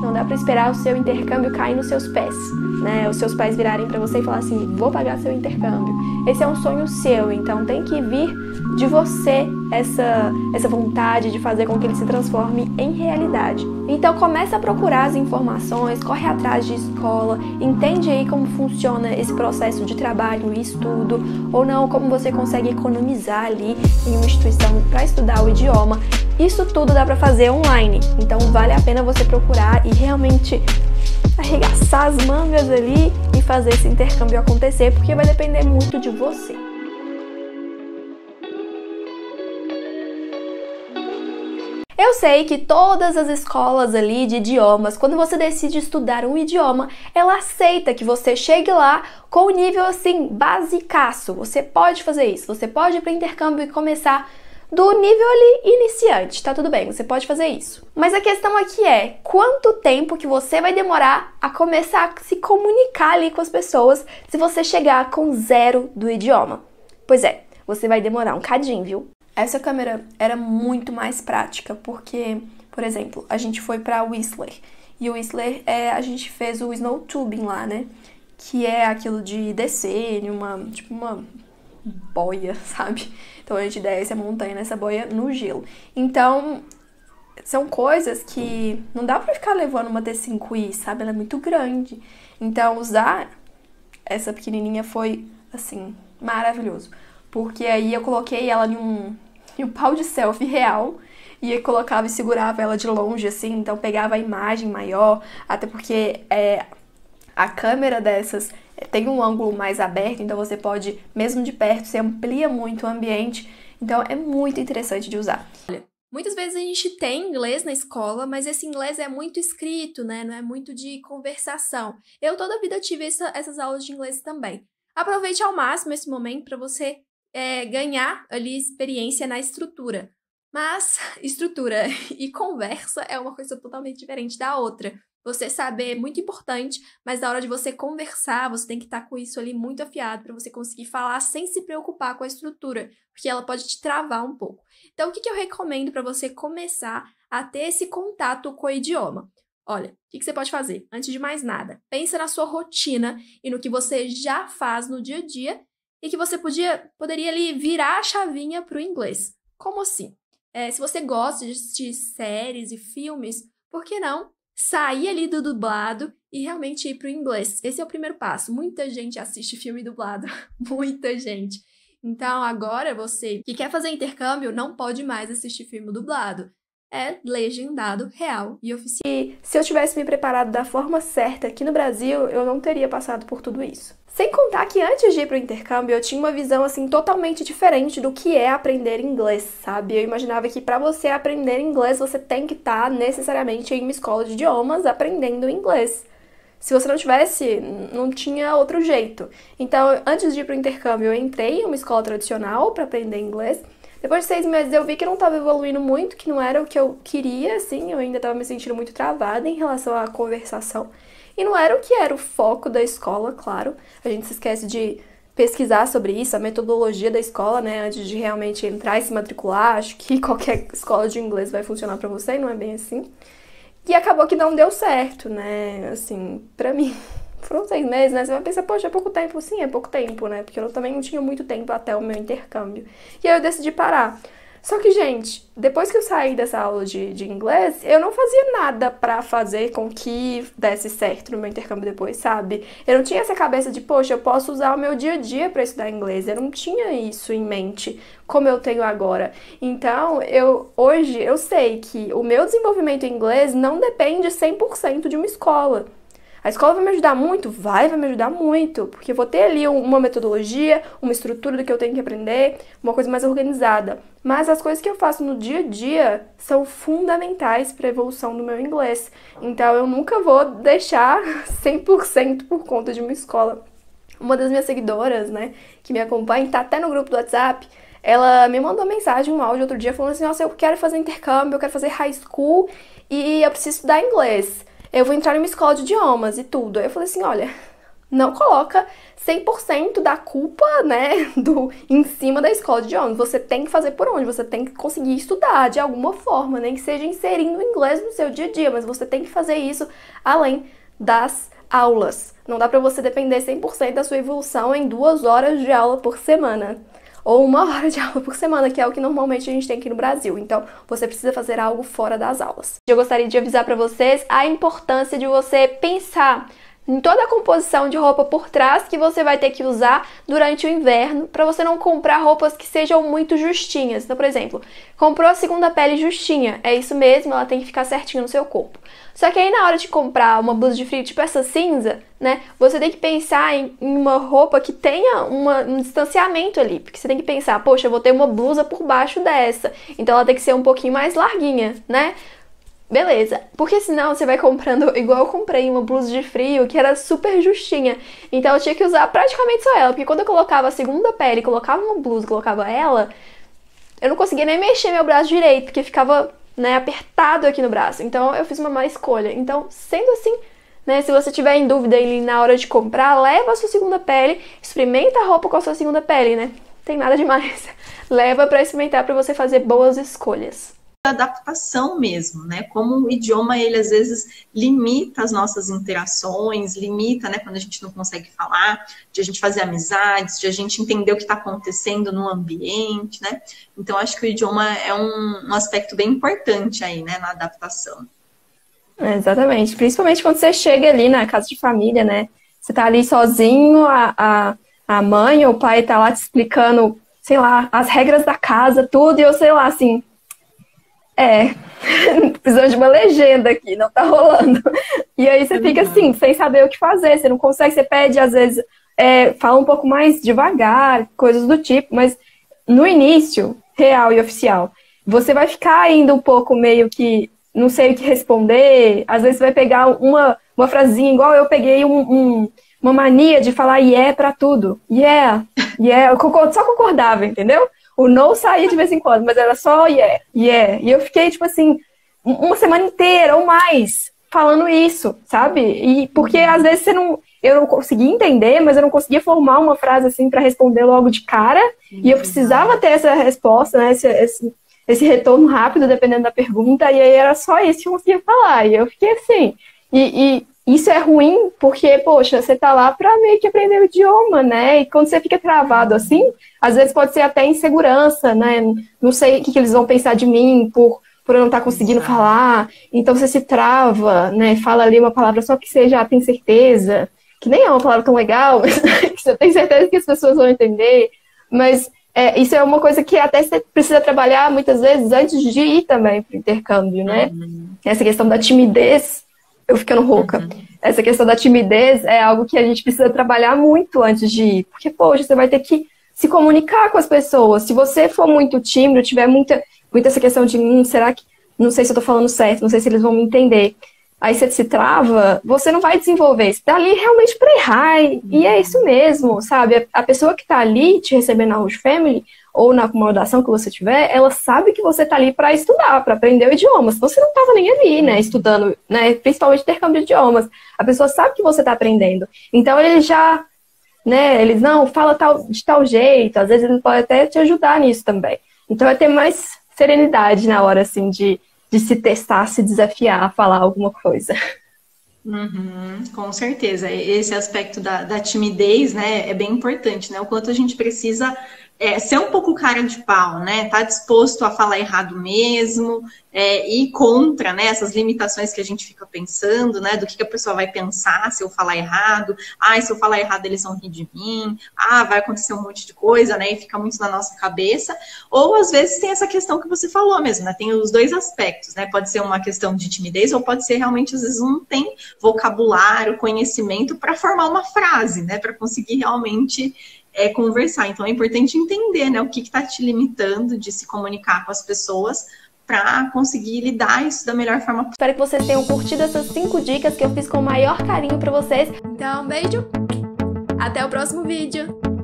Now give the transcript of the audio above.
Não dá pra esperar o seu intercâmbio cair nos seus pés, né? Os seus pais virarem pra você e falar assim, vou pagar seu intercâmbio. Esse é um sonho seu, então tem que vir de você essa vontade de fazer com que ele se transforme em realidade. Então começa a procurar as informações, corre atrás de escola, entende aí como funciona esse processo de trabalho e estudo, ou não, como você consegue economizar ali em uma instituição para estudar o idioma. Isso tudo dá para fazer online, então vale a pena você procurar e realmente arregaçar as mangas ali e fazer esse intercâmbio acontecer, porque vai depender muito de você. Eu sei que todas as escolas ali de idiomas, quando você decide estudar um idioma, ela aceita que você chegue lá com o nível assim, basicaço. Você pode fazer isso, você pode ir para intercâmbio e começar do nível ali iniciante, tá tudo bem, você pode fazer isso. Mas a questão aqui é, quanto tempo que você vai demorar a começar a se comunicar ali com as pessoas se você chegar com zero do idioma? Pois é, você vai demorar um cadinho, viu? Essa câmera era muito mais prática, porque, por exemplo, a gente foi pra Whistler, e o Whistler, a gente fez o snow tubing lá, né? Que é aquilo de descer em uma boia, sabe? Então a gente desce a montanha nessa boia no gelo. Então, são coisas que não dá pra ficar levando uma T5i, sabe? Ela é muito grande. Então, usar essa pequenininha foi, assim, maravilhoso. Porque aí eu coloquei ela em um pau de selfie real e eu colocava e segurava ela de longe, assim, então pegava a imagem maior, até porque a câmera dessas tem um ângulo mais aberto, então você pode, mesmo de perto, você amplia muito o ambiente, então é muito interessante de usar. Olha, muitas vezes a gente tem inglês na escola, mas esse inglês é muito escrito, né? Não é muito de conversação. Eu toda a vida tive essas aulas de inglês também. Aproveite ao máximo esse momento para você ganhar ali experiência na estrutura. Mas estrutura e conversa é uma coisa totalmente diferente da outra. Você saber é muito importante, mas na hora de você conversar, você tem que estar com isso ali muito afiado para você conseguir falar sem se preocupar com a estrutura, porque ela pode te travar um pouco. Então, o que eu recomendo para você começar a ter esse contato com o idioma? Olha, o que você pode fazer? Antes de mais nada, pensa na sua rotina e no que você já faz no dia a dia e que você poderia ali virar a chavinha para o inglês. Como assim? Se você gosta de assistir séries e filmes, por que não sair ali do dublado e realmente ir para o inglês? Esse é o primeiro passo. Muita gente assiste filme dublado, muita gente. Então agora você que quer fazer intercâmbio não pode mais assistir filme dublado. É legendado, real e oficial. E se eu tivesse me preparado da forma certa aqui no Brasil, eu não teria passado por tudo isso. Sem contar que antes de ir para o intercâmbio, eu tinha uma visão assim totalmente diferente do que é aprender inglês, sabe? Eu imaginava que para você aprender inglês, você tem que estar necessariamente em uma escola de idiomas aprendendo inglês. Se você não tivesse, não tinha outro jeito. Então, antes de ir para o intercâmbio, eu entrei em uma escola tradicional para aprender inglês. Depois de 6 meses eu vi que não estava evoluindo muito, que não era o que eu queria, assim, eu ainda estava me sentindo muito travada em relação à conversação. E não era o que era o foco da escola, claro. A gente se esquece de pesquisar sobre isso, a metodologia da escola, né, antes de realmente entrar e se matricular. Acho que qualquer escola de inglês vai funcionar pra você, não é bem assim. E acabou que não deu certo, né, assim, pra mim. Foram 6 meses, né? Você vai pensar, poxa, é pouco tempo. Sim, é pouco tempo, né? Porque eu também não tinha muito tempo até o meu intercâmbio. E aí eu decidi parar. Só que, gente, depois que eu saí dessa aula de inglês, eu não fazia nada pra fazer com que desse certo no meu intercâmbio depois, sabe? Eu não tinha essa cabeça de, poxa, eu posso usar o meu dia a dia pra estudar inglês. Eu não tinha isso em mente, como eu tenho agora. Então, hoje eu sei que o meu desenvolvimento em inglês não depende 100% de uma escola. A escola vai me ajudar muito? Vai me ajudar muito, porque eu vou ter ali uma metodologia, uma estrutura do que eu tenho que aprender, uma coisa mais organizada. Mas as coisas que eu faço no dia a dia são fundamentais para a evolução do meu inglês. Então eu nunca vou deixar 100% por conta de uma escola. Uma das minhas seguidoras, né, que me acompanha, tá até no grupo do WhatsApp, ela me mandou mensagem, um áudio outro dia, falando assim, nossa, eu quero fazer intercâmbio, eu quero fazer high school e eu preciso estudar inglês. Eu vou entrar em uma escola de idiomas e tudo. Aí eu falei assim, olha, não coloca 100% da culpa, né, em cima da escola de idiomas. Você tem que fazer por onde, você tem que conseguir estudar de alguma forma, nem que seja inserindo o inglês no seu dia a dia, mas você tem que fazer isso além das aulas. Não dá pra você depender 100% da sua evolução em 2 horas de aula por semana. Ou 1 hora de aula por semana, que é o que normalmente a gente tem aqui no Brasil. Então, você precisa fazer algo fora das aulas. Eu gostaria de avisar pra vocês a importância de você pensar em toda a composição de roupa por trás que você vai ter que usar durante o inverno, para você não comprar roupas que sejam muito justinhas. Então, por exemplo, comprou a segunda pele justinha, é isso mesmo, ela tem que ficar certinha no seu corpo. Só que aí na hora de comprar uma blusa de frio tipo essa cinza, né, você tem que pensar em uma roupa que tenha um distanciamento ali, porque você tem que pensar, poxa, eu vou ter uma blusa por baixo dessa, então ela tem que ser um pouquinho mais larguinha, né? Beleza, porque senão você vai comprando, igual eu comprei uma blusa de frio que era super justinha, então eu tinha que usar praticamente só ela, porque quando eu colocava a segunda pele, colocava uma blusa, colocava ela, eu não conseguia nem mexer meu braço direito, porque ficava, né, apertado aqui no braço, então eu fiz uma má escolha. Então, sendo assim, né, se você tiver em dúvida ali na hora de comprar, leva a sua segunda pele, experimenta a roupa com a sua segunda pele, né, não tem nada demais, leva pra experimentar pra você fazer boas escolhas. Adaptação mesmo, né? Como o idioma, ele às vezes limita as nossas interações, limita, né, quando a gente não consegue falar, de a gente fazer amizades, de a gente entender o que está acontecendo no ambiente, né? Então, acho que o idioma é um aspecto bem importante aí, né, na adaptação. Exatamente, principalmente quando você chega ali na casa de família, né? Você tá ali sozinho, a mãe ou o pai tá lá te explicando, sei lá, as regras da casa, tudo, e eu sei lá, assim, precisando de uma legenda aqui, não tá rolando. E aí você fica assim, sem saber o que fazer, você não consegue, você pede, às vezes, fala um pouco mais devagar, coisas do tipo, mas no início, real e oficial, você vai ficar ainda um pouco meio que, não sei o que responder, às vezes você vai pegar uma frasinha, igual eu peguei uma mania de falar yeah pra tudo. Yeah, eu só concordava, entendeu? O no saía de vez em quando, mas era só yeah. E eu fiquei, tipo assim, uma semana inteira ou mais falando isso, sabe? E porque às vezes eu não conseguia entender, mas eu não conseguia formar uma frase assim para responder logo de cara. E eu precisava ter essa resposta, né? Esse retorno rápido, dependendo da pergunta. E aí era só isso que eu conseguia falar. E eu fiquei assim. E isso é ruim porque, poxa, você tá lá pra meio que aprender o idioma, né? E quando você fica travado assim, às vezes pode ser até insegurança, né? Não sei o que eles vão pensar de mim por eu não estar conseguindo falar. Então você se trava, né? Fala ali uma palavra só que você já tem certeza, que nem é uma palavra tão legal, que você tem certeza que as pessoas vão entender. Mas isso é uma coisa que até você precisa trabalhar muitas vezes antes de ir também pro intercâmbio, né? Essa questão da timidez. Eu ficando rouca. Essa questão da timidez é algo que a gente precisa trabalhar muito antes de ir. Porque, poxa, você vai ter que se comunicar com as pessoas. Se você for muito tímido, tiver muita essa questão de, será que... Não sei se eu tô falando certo, não sei se eles vão me entender. Aí você se trava, você não vai desenvolver. Você tá ali realmente pra errar. E é isso mesmo, sabe? A pessoa que tá ali te recebendo na Host Family, ou na acomodação que você tiver, ela sabe que você tá ali para estudar, para aprender o idioma. Se você não tava nem ali, né, estudando, né, principalmente intercâmbio de idiomas, a pessoa sabe que você tá aprendendo. Então eles já, né, eles não, fala de tal jeito, às vezes eles podem até te ajudar nisso também. Então é ter mais serenidade na hora, assim, de se testar, se desafiar a falar alguma coisa. Com certeza. Esse aspecto da timidez, né, é bem importante, né, o quanto a gente precisa ser um pouco cara de pau, né? Tá disposto a falar errado mesmo, ir contra, né, essas limitações que a gente fica pensando, né? Do que a pessoa vai pensar se eu falar errado. Se eu falar errado, eles vão rir de mim. Vai acontecer um monte de coisa, né? E fica muito na nossa cabeça. Ou, às vezes, tem essa questão que você falou mesmo, né? Tem os dois aspectos, né? Pode ser uma questão de timidez ou pode ser realmente, às vezes, não tem vocabulário, conhecimento para formar uma frase, né? Para conseguir realmente... conversar. Então é importante entender, né, o que está te limitando de se comunicar com as pessoas para conseguir lidar isso da melhor forma possível. Espero que vocês tenham curtido essas 5 dicas que eu fiz com o maior carinho para vocês. Então, beijo! Até o próximo vídeo!